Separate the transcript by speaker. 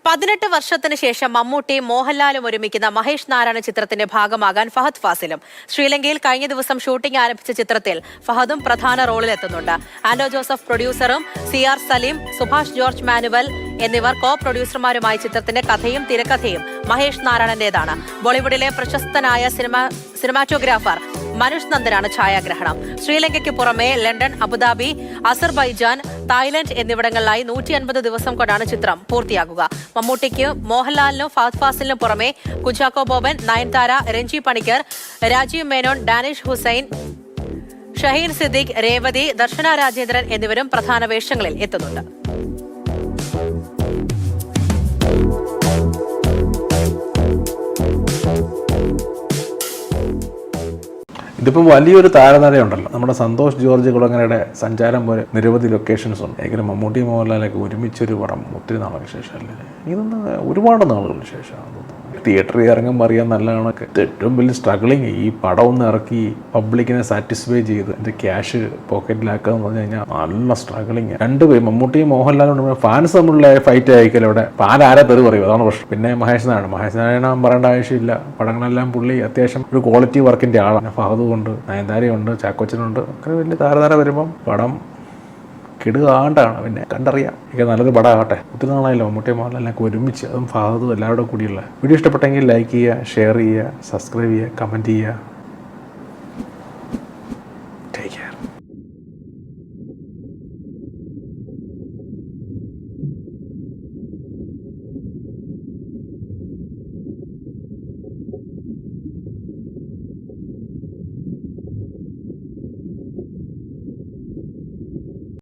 Speaker 1: 18 വർഷത്തിന് ശേഷം മമ്മൂട്ടിയും മോഹൻലാലും ഒരുമിക്കുന്ന മഹേഷ് നാരായണ ചിത്രത്തിന്റെ ഭാഗമാകാൻ ഫഹദ് ഫാസിലും ശ്രീലങ്കയിൽ കഴിഞ്ഞ ദിവസം ഷൂട്ടിംഗ് ആരംഭിച്ച ചിത്രത്തിൽ ഫഹദും പ്രധാന റോളിലെത്തുന്നുണ്ട്. ആൻഡോ ജോസഫ് പ്രൊഡ്യൂസറും CR സലീം, സുഭാഷ് ജോർജ് മാനുവൽ എന്നിവർ കോ പ്രൊഡ്യൂസർമാരുമായി ചിത്രത്തിന്റെ കഥയും തിരക്കഥയും മഹേഷ് നാരായണന്റേതാണ്. ബോളിവുഡിലെ പ്രശസ്തനായ സിനിമാറ്റോഗ്രാഫർ മനുഷ് നന്ദനാണ് ഛായാഗ്രഹണം. ശ്രീലങ്കയ്ക്ക് പുറമെ ലണ്ടൻ, അബുദാബി, അസർബൈജാൻ, തായ്ലൻഡ് എന്നിവിടങ്ങളിലായി 150 ദിവസം കൊണ്ടാണ് ചിത്രം പൂർത്തിയാകുക. മമ്മൂട്ടിക്ക്, മോഹൻലാലിനും ഫഹദ് ഫാസിലിനും പുറമെ കുഞ്ചാക്കോ ബോബൻ, നയൻതാര, രഞ്ജി പണിക്കർ, രാജീവ് മേനോൻ, ഡാനിഷ് ഹുസൈൻ, ഷഹീൻ സിദ്ദിഖ്, രേവതി, ദർശന രാജേന്ദ്രൻ എന്നിവരും പ്രധാന വേഷങ്ങളിൽ എത്തുന്നുണ്ട്.
Speaker 2: ഇതിപ്പോൾ വലിയൊരു താരനിരയുണ്ടല്ലോ. നമ്മുടെ സന്തോഷ് ജോർജ് കുളങ്ങരയുടെ സഞ്ചാരം പോലെ നിരവധി ലൊക്കേഷൻസ് ഉണ്ട്. എങ്കിലും മമ്മൂട്ടി മോഹൻലാലൊക്കെ ഒരുമിച്ചൊരു പടം ഒത്തിരി നാളുകൾക്ക് ശേഷമല്ലേ, ഇതൊന്ന് ഒരുപാട് നാളുകൾക്ക് ശേഷമാണ്. തിയേറ്ററിൽ ഇറങ്ങുമ്പോൾ അറിയാൻ നല്ല കണക്ക് ഏറ്റവും വലിയ സ്ട്രഗിളിങ് ഈ പടം ഒന്ന് ഇറക്കി പബ്ലിക്കിനെ സാറ്റിസ്ഫൈ ചെയ്ത് എൻ്റെ ക്യാഷ് പോക്കറ്റിലാക്കുക എന്ന് പറഞ്ഞു കഴിഞ്ഞാൽ നല്ല സ്ട്രഗിളിങ്. രണ്ടുപേരും മമ്മൂട്ടിയും മോഹൻലാലും ഫാൻസ് തമ്മിലുള്ള ഫൈറ്റ് ആയിരിക്കല്ലോ ഇവിടെ. ആരാ തെറി പറയും, അതാണ് പ്രശ്നം. പിന്നെ മഹേഷ് നാരായണൻ പറയേണ്ട ആവശ്യമില്ല. പടങ്ങളെല്ലാം പുള്ളി അത്യാവശ്യം ഒരു ക്വാളിറ്റി വർക്കിൻ്റെ ആളാണ്. ഫഹദും ഉണ്ട്, നയൻതാരയുണ്ട്, ചാക്കോച്ചനുണ്ട്. ഒക്കെ വലിയ താരതാര വരുമ്പം പടം കിടുകാണ്ടാണ്. പിന്നെ കണ്ടറിയാം ഒക്കെ നല്ലൊരു പടമാകട്ടെ. ഒത്തിരി നാളായല്ലോ മമ്മൂട്ടി മോഹൻലാലിനൊക്കെ ഒരുമിച്ച്, അതും ഫഹദും എല്ലാവരുടെ കൂടിയുള്ള. വീഡിയോ ഇഷ്ടപ്പെട്ടെങ്കിൽ ലൈക്ക് ചെയ്യുക, ഷെയർ ചെയ്യുക, സബ്സ്ക്രൈബ് ചെയ്യുക, കമൻറ്റ് ചെയ്യുക.